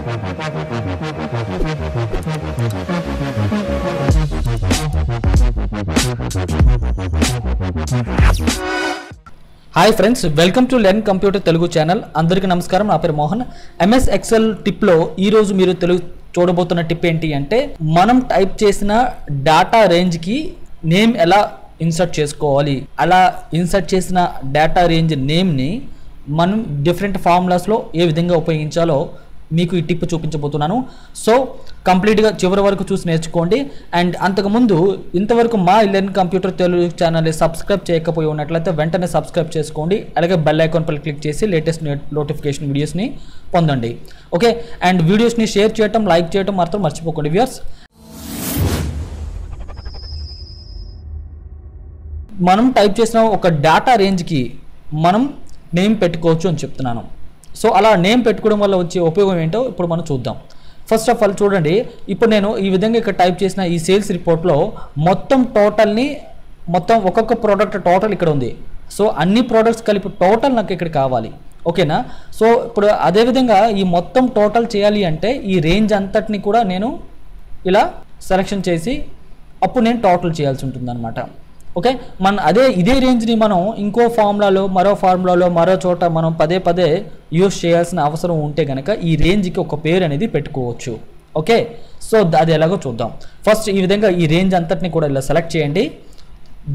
Hi friends, welcome to learn computer Telugu channel. అందరికీ నమస్కారం. నా పేరు మోహన్. ఎంఎస్ ఎక్సెల్ టిప్లో ఈరోజు మీరు చూడబోతున్న టిప్ ఏంటి అంటే, మనం టైప్ చేసిన డేటా రేంజ్కి నేమ్ ఎలా ఇన్సర్ట్ చేసుకోవాలి. అలా ఇన్సర్ట్ చేసిన డేటా రేంజ్ నేమ్ని మనం డిఫరెంట్ ఫార్ములాస్లో ఏ విధంగా ఉపయోగించాలో మీకు ఈ టిప్ చూపించబోతున్నాను. సో కంప్లీట్గా చివరి వరకు చూసి నేర్చుకోండి. అండ్ అంతకుముందు ఇంతవరకు మా లెర్న్ కంప్యూటర్ తెలుగు ఛానల్ని సబ్స్క్రైబ్ చేయకపోయి ఉన్నట్లయితే వెంటనే సబ్స్క్రైబ్ చేసుకోండి. అలాగే బెల్ ఐకాన్ పై క్లిక్ చేసి లేటెస్ట్ నోటిఫికేషన్ వీడియోస్ని పొందండి. ఓకే, అండ్ వీడియోస్ని షేర్ చేయటం, లైక్ చేయటం మాత్రం మర్చిపోకండి వ్యూయర్స్. మనం టైప్ చేసిన ఒక డేటా రేంజ్కి మనం నేమ్ పెట్టుకోవచ్చు అని చెప్తున్నాను. సో అలా నేమ్ పెట్టుకోవడం వల్ల వచ్చే ఉపయోగం ఏంటో ఇప్పుడు మనం చూద్దాం. ఫస్ట్ ఆఫ్ ఆల్ చూడండి, ఇప్పుడు నేను ఈ విధంగా ఇక్కడ టైప్ చేసిన ఈ సేల్స్ రిపోర్ట్లో మొత్తం టోటల్ని ఒక్కొక్క ప్రోడక్ట్ టోటల్ ఇక్కడ ఉంది. సో అన్ని ప్రోడక్ట్స్ కలిపి టోటల్ నాకు ఇక్కడ కావాలి. ఓకేనా? సో ఇప్పుడు అదేవిధంగా ఈ మొత్తం టోటల్ చేయాలి అంటే ఈ రేంజ్ అంతటిని కూడా నేను ఇలా సెలెక్షన్ చేసి అప్పుడు నేను టోటల్ చేయాల్సి ఉంటుంది అనమాట. ఓకే, ఇదే రేంజ్ని మనం ఇంకో ఫార్ములాలో, మరో చోట మనం పదే యూస్ చేయాల్సిన అవసరం ఉంటే కనుక ఈ రేంజ్కి ఒక పేరు అనేది పెట్టుకోవచ్చు. ఓకే, సో అది ఎలాగో చూద్దాం. ఫస్ట్ ఈ విధంగా ఈ రేంజ్ అంతటిని కూడా ఇలా సెలెక్ట్ చేయండి.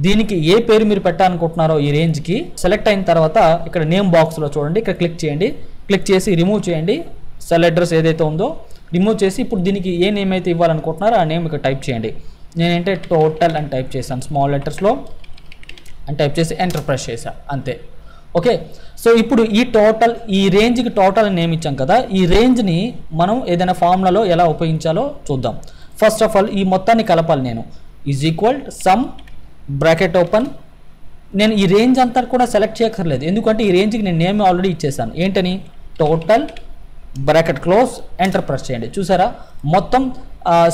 దీనికి ఏ పేరు మీరు పెట్టాలనుకుంటున్నారో ఈ రేంజ్కి సెలెక్ట్ అయిన తర్వాత ఇక్కడ నేమ్ బాక్స్లో చూడండి, ఇక్కడ క్లిక్ చేయండి. క్లిక్ చేసి రిమూవ్ చేయండి. సెల్ అడ్రస్ ఏదైతే ఉందో రిమూవ్ చేసి ఇప్పుడు దీనికి ఏ నేమ్ అయితే ఇవ్వాలనుకుంటున్నారో ఆ నేమ్ ఇక్కడ టైప్ చేయండి. నేనంటే టోటల్ అని టైప్ చేశాను, స్మాల్ లెటర్స్లో అని టైప్ చేసి ఎంటర్ ప్రెస్ చేశాను, అంతే. ఓకే, సో ఇప్పుడు ఈ రేంజ్కి టోటల్ నేమ్ ఇచ్చాం కదా, ఈ రేంజ్ని మనం ఏదైనా ఫార్ములాలో ఎలా ఉపయోగించాలో చూద్దాం. ఫస్ట్ ఆఫ్ ఆల్ ఈ మొత్తాన్ని కలపాలి. నేను is equal some bracket open. నేను ఈ రేంజ్ అంతా కూడా సెలెక్ట్ చేయక్కర్లేదు, ఎందుకంటే ఈ రేంజ్కి నేను నేమ్ ఆల్రెడీ ఇచ్చేసాను. ఏంటని? Total bracket close, enter press చేయండి. చూసారా, మొత్తం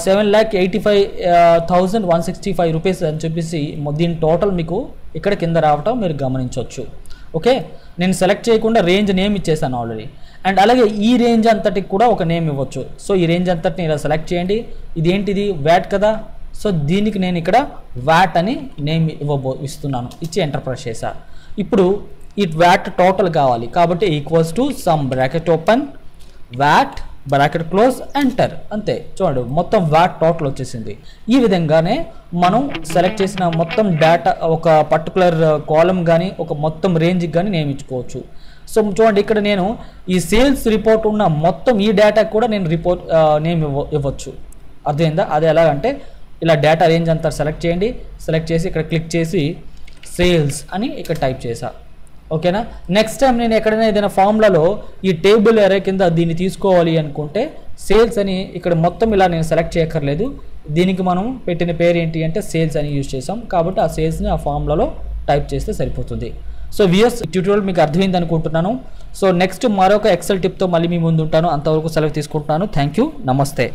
7,85,165 రూపీస్ అని చెప్పేసి దీని టోటల్ మీకు ఇక్కడ కింద రావటం మీరు గమనించవచ్చు. ఓకే, నేను సెలెక్ట్ చేయకుండా రేంజ్ నేమ్ ఇచ్చేసాను ఆల్రెడీ. అండ్ అలాగే ఈ రేంజ్ అంతటికి కూడా ఒక నేమ్ ఇవ్వచ్చు. సో ఈ రేంజ్ అంతటిని ఇలా సెలెక్ట్ చేయండి. ఇదేంటిది? వ్యాట్ కదా. సో దీనికి నేను ఇక్కడ వ్యాట్ అని నేమ్ ఇస్తున్నాను. ఇచ్చి ఎంటర్ ప్రెస్ చేశా. ఇప్పుడు ఈ వ్యాట్ టోటల్ కావాలి కాబట్టి equals to some bracket open, VAT bracket close, enter, అంతే. చూడండి, మొత్తం వ్యాట్ టోటల్ వచ్చేసింది. ఈ విధంగానే మనం సెలెక్ట్ చేసిన మొత్తం డేటా ఒక పర్టికులర్ కాలం కానీ ఒక మొత్తం రేంజ్కి కానీ నేమ్ ఇచ్చుకోవచ్చు. సో చూడండి, ఇక్కడ నేను ఈ సేల్స్ రిపోర్ట్ ఉన్న మొత్తం ఈ డేటాకి కూడా నేను నేమ్ ఇవ్వచ్చు. అర్థమైందా? అది ఎలాగంటే ఇలా డేటా రేంజ్ అంతా సెలెక్ట్ చేయండి. సెలెక్ట్ చేసి ఇక్కడ క్లిక్ చేసి సేల్స్ అని ఇక్కడ టైప్ చేసా. ఓకేనా? నెక్స్ట్ టైం నేను ఎక్కడైనా ఏదైనా ఫార్ములాలో ఈ టేబుల్ అరే కింద దీన్ని తీసుకోవాలి అనుకుంటే సేల్స్ అని ఇక్కడ మొత్తం ఇలా నేను సెలెక్ట్ చేయక్కర్లేదు. దీనికి మనం పెట్టిన పేరు ఏంటి అంటే సేల్స్ అని యూజ్ చేసాం కాబట్టి ఆ సేల్స్ని ఆ ఫార్ములాలో టైప్ చేస్తే సరిపోతుంది. సో వ్యూయర్స్, ట్యూటోరియల్ మీకు అర్థమైంది అనుకుంటున్నాను. సో నెక్స్ట్ మరొక ఎక్సెల్ టిప్తో మళ్ళీ మీ ముందు ఉంటాను. అంతవరకు సెలవు తీసుకుంటున్నాను. థ్యాంక్ యూ, నమస్తే.